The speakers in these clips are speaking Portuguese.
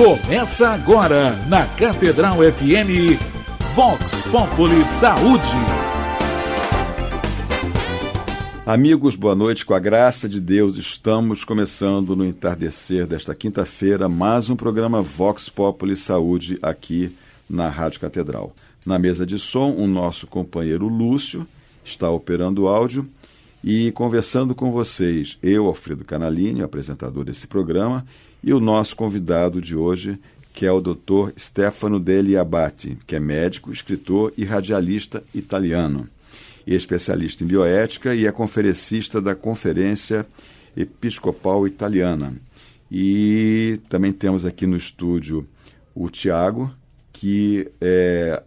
Começa agora na Catedral FM, Vox Populi Saúde. Amigos, boa noite. Com a graça de Deus, estamos começando no entardecer desta quinta-feira mais um programa Vox Populi Saúde aqui na Rádio Catedral. Na mesa de som, o nosso companheiro Lúcio está operando o áudio e conversando com vocês, eu, Alfredo Canalini, apresentador desse programa, e o nosso convidado de hoje, que é o Dr. Stefano Deli Abati, que é médico, escritor e radialista italiano, e especialista em bioética e é conferencista da Conferência Episcopal Italiana. E também temos aqui no estúdio o Tiago, que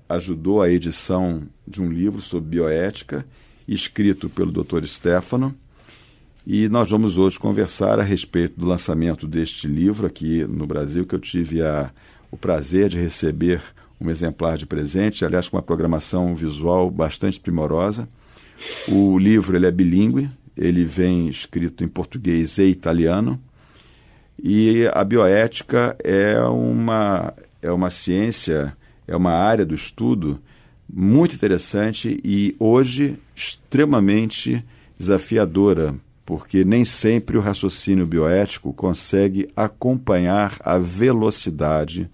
ajudou a edição de um livro sobre bioética, escrito pelo Dr. Stefano, e nós vamos hoje conversar a respeito do lançamento deste livro aqui no Brasil, que eu tive o prazer de receber um exemplar de presente, aliás, com uma programação visual bastante primorosa. O livro ele é bilíngue, ele vem escrito em português e italiano, e a bioética é uma ciência, é uma área do estudo muito interessante e hoje extremamente desafiadora, porque nem sempre o raciocínio bioético consegue acompanhar a velocidade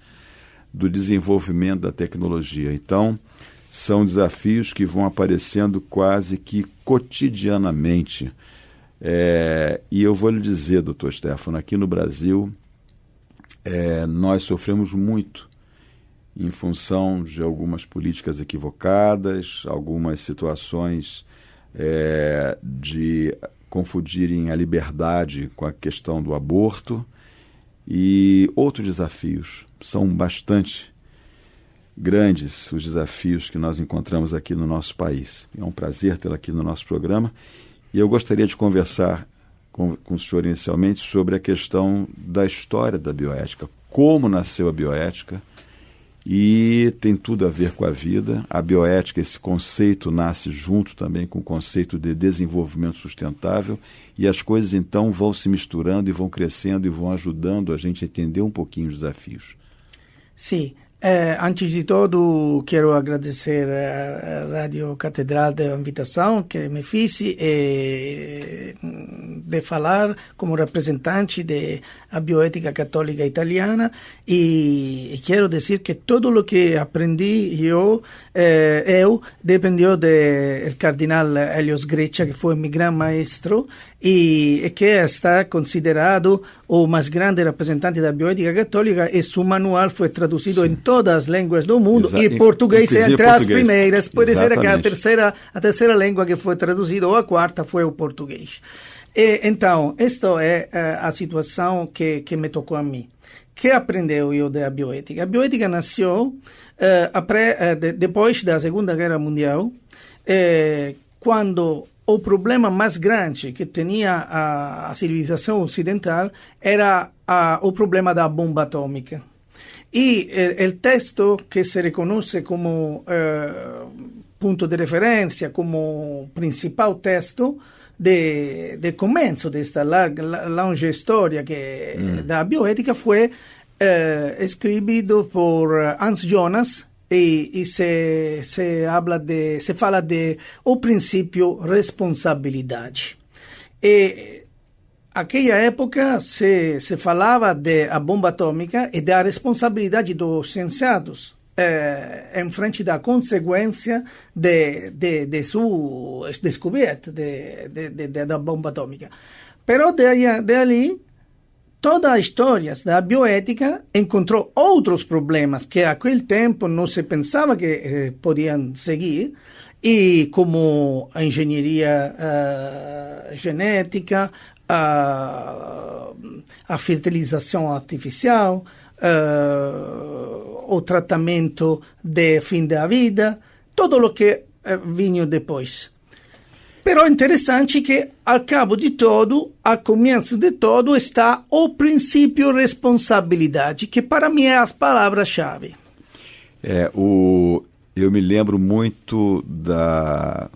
do desenvolvimento da tecnologia. Então, são desafios que vão aparecendo quase que cotidianamente. E eu vou lhe dizer, doutor Stefano, aqui no Brasil, nós sofremos muito em função de algumas políticas equivocadas, algumas situações de confundirem a liberdade com a questão do aborto e outros desafios. São bastante grandes os desafios que nós encontramos aqui no nosso país. É um prazer tê-lo aqui no nosso programa e eu gostaria de conversar com o senhor inicialmente sobre a questão da história da bioética, como nasceu a bioética, e tem tudo a ver com a vida. A bioética, esse conceito nasce junto também com o conceito de desenvolvimento sustentável e as coisas então vão se misturando e vão crescendo e vão ajudando a gente a entender um pouquinho os desafios. Sim. Antes de tudo, quero agradecer à Rádio Catedral da invitação que me fiz de falar como representante da bioética católica italiana e quero dizer que tudo o que aprendi eu dependeu do cardeal Helios Greccia, que foi meu grande maestro e que está considerado o mais grande representante da bioética católica e seu manual foi traduzido em todas as línguas do mundo e português é entre as primeiras. Pode ser que a terceira língua que foi traduzida ou a quarta foi o português. Então, esta é a situação que me tocou a mim. Que aprendeu eu da bioética? A bioética nasceu depois da Segunda Guerra Mundial, quando o problema mais grande que tinha a civilização ocidental era o problema da bomba atômica. E o texto que se reconhece como ponto de referência, como principal texto de começo desta longa história da bioética foi escrito por Hans Jonas e se fala de o princípio responsabilidade. E naquela época se falava da bomba atômica e da responsabilidade dos cientistas em frente da consequência de sua descoberta da bomba atômica. Mas dali toda a história da bioética encontrou outros problemas que naquele tempo não se pensava que podiam seguir, e como a engenharia genética, a fertilização artificial, o tratamento de fim da vida, tudo o que vinha depois. Però é interessante que, ao cabo de todo, ao começo de todo, está o princípio responsabilidade, que para mim é as palavras-chave. Eu me lembro muito da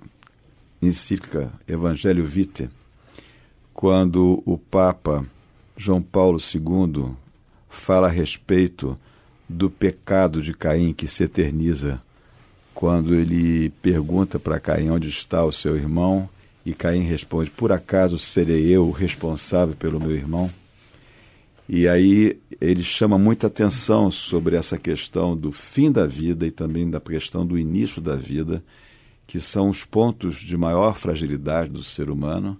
encíclica Evangelho Vitae, quando o Papa João Paulo II fala a respeito do pecado de Caim que se eterniza quando ele pergunta para Caim onde está o seu irmão, e Caim responde: por acaso serei eu o responsável pelo meu irmão? E aí ele chama muita atenção sobre essa questão do fim da vida e também da questão do início da vida, que são os pontos de maior fragilidade do ser humano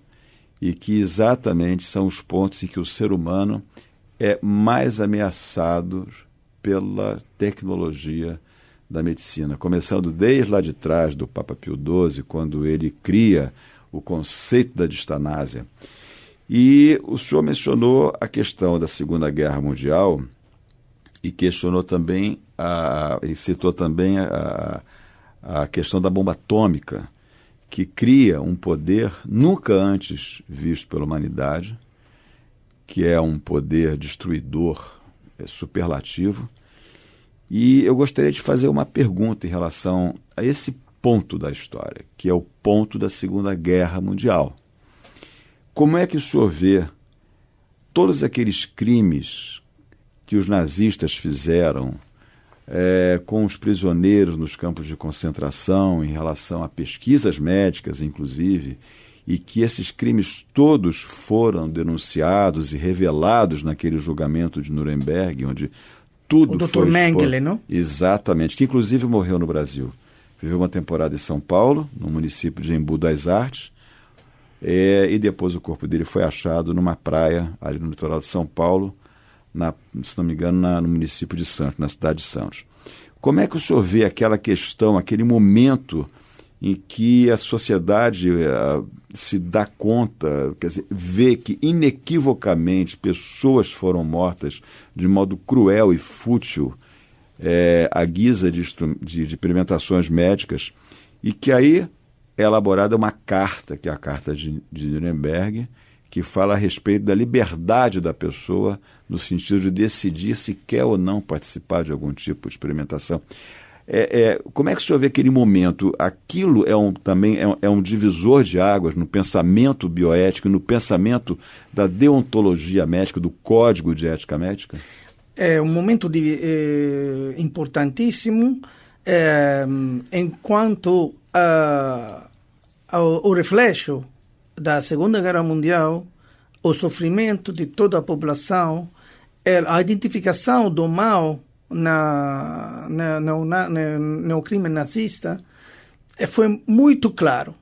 e que exatamente são os pontos em que o ser humano é mais ameaçado pela tecnologia da medicina, começando desde lá de trás do Papa Pio XII, quando ele cria o conceito da distanásia. E o senhor mencionou a questão da Segunda Guerra Mundial e questionou também e citou também a questão da bomba atômica, que cria um poder nunca antes visto pela humanidade, que é um poder destruidor, superlativo. E eu gostaria de fazer uma pergunta em relação a esse ponto da história, que é o ponto da Segunda Guerra Mundial. Como é que o senhor vê todos aqueles crimes que os nazistas fizeram com os prisioneiros nos campos de concentração, em relação a pesquisas médicas, inclusive, e que esses crimes todos foram denunciados e revelados naquele julgamento de Nuremberg, onde tudo o Dr. Mengele, não? Exatamente, que inclusive morreu no Brasil. Viveu uma temporada em São Paulo, no município de Embu das Artes, e depois o corpo dele foi achado numa praia, ali no litoral de São Paulo, se não me engano, no município de Santos, na cidade de Santos. Como é que o senhor vê aquela questão, aquele momento em que a sociedade se dá conta, quer dizer, vê que inequivocamente pessoas foram mortas de modo cruel e fútil, à guisa de experimentações médicas, e que aí é elaborada uma carta, que é a Carta de Nuremberg, que fala a respeito da liberdade da pessoa, no sentido de decidir se quer ou não participar de algum tipo de experimentação. Como é que o senhor vê aquele momento? Aquilo também é um divisor de águas no pensamento bioético, no pensamento da deontologia médica, do código de ética médica? É um momento importantíssimo, enquanto o reflexo da Segunda Guerra Mundial, o sofrimento de toda a população, a identificação do mal no crime nazista foi muito claro.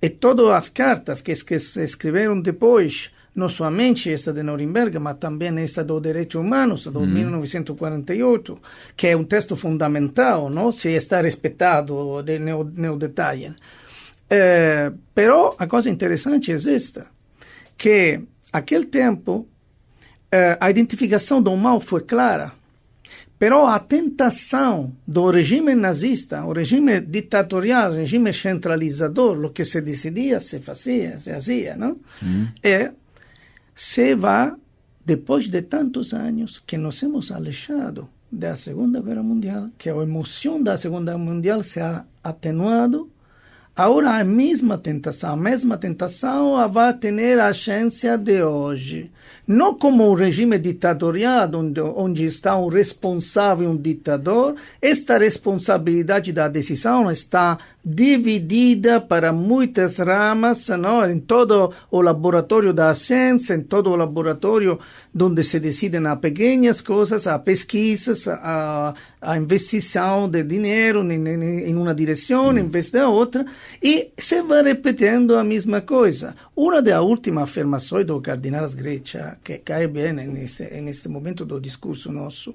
E todas as cartas que se escreveram depois, não somente esta de Nuremberg, mas também esta do Direitos Humanos, de 1948, que é um texto fundamental, não? Se está respeitado no detalhe. Però a coisa interessante é esta, que naquele tempo a identificação do mal foi clara, però a tentação do regime nazista, o regime ditatorial, o regime centralizador, o que se decidia, se fazia, não? Se vai, depois de tantos anos que nos hemos alejado da Segunda Guerra Mundial, que a emoção da Segunda Guerra Mundial se ha atenuado, agora a mesma tentação vai ter a chance de hoje. Não como um regime ditatorial, onde está um responsável, um ditador. Esta responsabilidade da decisão está dividida para muitas ramas, não? Em todo o laboratório da ciência, em todo o laboratório onde se decidem as pequenas coisas, as pesquisas, a investigação de dinheiro em uma direção, em vez da outra, e se vai repetindo a mesma coisa. Uma das últimas afirmações do cardeal Sgreccia, que cai bem neste momento do discurso nosso,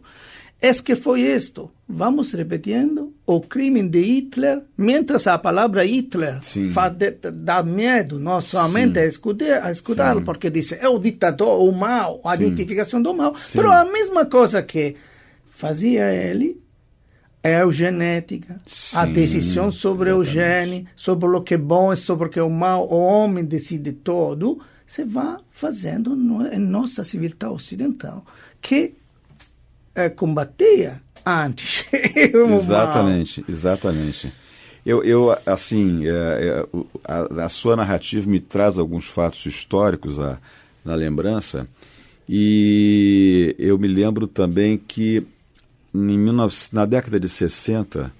é que foi isto. Vamos repetindo o crime de Hitler, mientras a palavra Hitler dá medo, não somente a escutá-lo, porque diz, é o ditador, o mal, a identificação do mal. Mas a mesma coisa que fazia ele é a eugenética, a decisão sobre o gene, sobre o que é bom e sobre o que é o mal, o homem decide todo, se vai fazendo em nossa civilização ocidental, que combatia antes. Exatamente. Eu assim, a sua narrativa me traz alguns fatos históricos na lembrança, e eu me lembro também que na década de 60,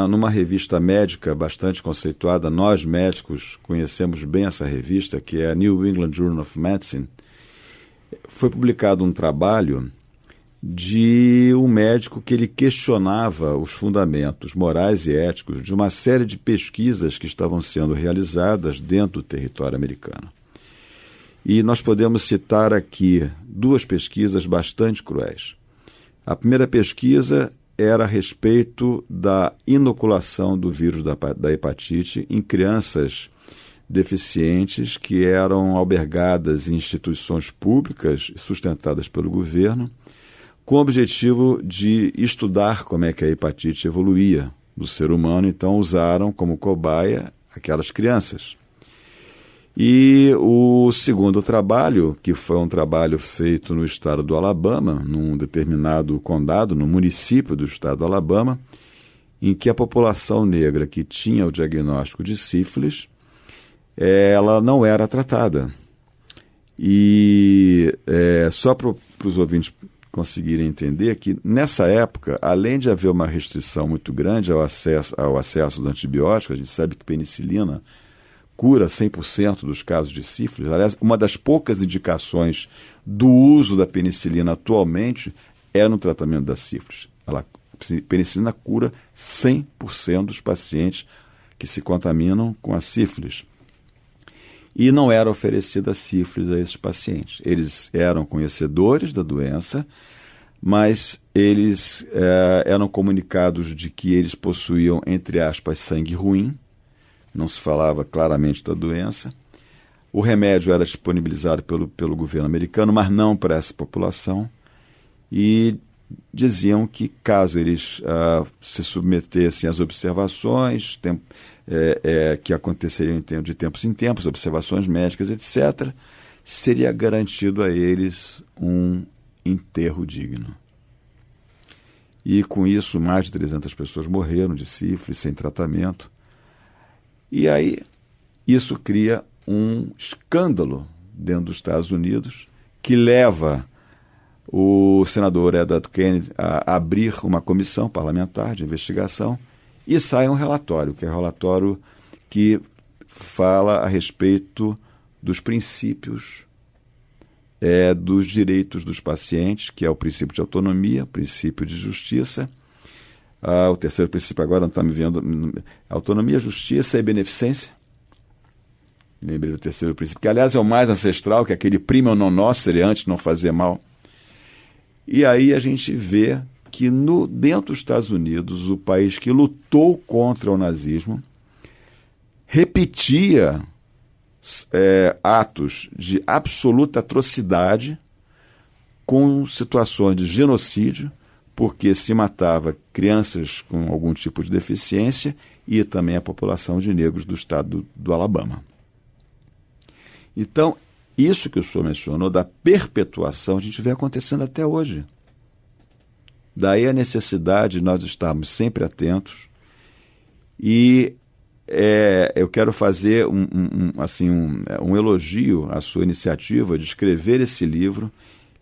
numa revista médica bastante conceituada, nós médicos conhecemos bem essa revista, que é a New England Journal of Medicine, foi publicado um trabalho de um médico que ele questionava os fundamentos morais e éticos de uma série de pesquisas que estavam sendo realizadas dentro do território americano. E nós podemos citar aqui 2 pesquisas bastante cruéis. A primeira pesquisa era a respeito da inoculação do vírus da hepatite em crianças deficientes que eram albergadas em instituições públicas sustentadas pelo governo, com o objetivo de estudar como é que a hepatite evoluía no ser humano. Então usaram como cobaia aquelas crianças. E o segundo trabalho, que foi um trabalho feito no estado do Alabama, num determinado condado, no município do estado do Alabama, em que a população negra que tinha o diagnóstico de sífilis, ela não era tratada. E só para os ouvintes conseguirem entender que, nessa época, além de haver uma restrição muito grande ao acesso dos antibióticos, a gente sabe que penicilina cura 100% dos casos de sífilis. Aliás, uma das poucas indicações do uso da penicilina atualmente é no tratamento da sífilis. A penicilina cura 100% dos pacientes que se contaminam com a sífilis. E não era oferecida sífilis a esses pacientes. Eles eram conhecedores da doença, mas eles eram comunicados de que eles possuíam, entre aspas, sangue ruim. Não se falava claramente da doença. O remédio era disponibilizado pelo governo americano, mas não para essa população. E diziam que, caso eles se submetessem às observações, que aconteceriam de tempos em tempos, observações médicas, etc., seria garantido a eles um enterro digno. E com isso, mais de 300 pessoas morreram de sífilis sem tratamento. E aí, isso cria um escândalo dentro dos Estados Unidos, que leva o senador Edward Kennedy a abrir uma comissão parlamentar de investigação, e sai um relatório, que é um relatório que fala a respeito dos princípios dos direitos dos pacientes, que é o princípio de autonomia, o princípio de justiça. O terceiro princípio agora não está me vendo. Autonomia, justiça e beneficência. Lembrei do terceiro princípio, que aliás é o mais ancestral, que é aquele prima non nocere, antes de não fazer mal. E aí a gente vê que dentro dos Estados Unidos, o país que lutou contra o nazismo, repetia atos de absoluta atrocidade com situações de genocídio, porque se matava crianças com algum tipo de deficiência e também a população de negros do estado do Alabama. Então, isso que o senhor mencionou da perpetuação, a gente vê acontecendo até hoje. Daí a necessidade de nós estarmos sempre atentos. E eu quero fazer um elogio à sua iniciativa de escrever esse livro,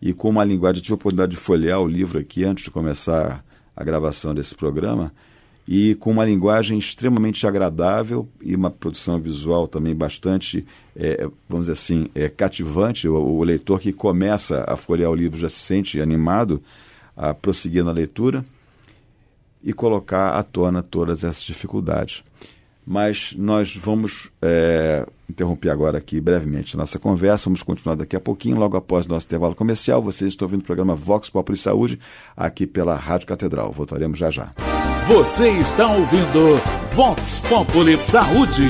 e com uma linguagem, eu tive a oportunidade de folhear o livro aqui antes de começar a gravação desse programa, e com uma linguagem extremamente agradável e uma produção visual também bastante, vamos dizer assim, cativante. O leitor que começa a folhear o livro já se sente animado a prosseguir na leitura e colocar à tona todas essas dificuldades. Mas nós vamos interromper agora aqui brevemente a nossa conversa, vamos continuar daqui a pouquinho, logo após o nosso intervalo comercial. Vocês estão ouvindo o programa Vox Populi Saúde, aqui pela Rádio Catedral. Voltaremos já já. Você está ouvindo Vox Populi Saúde.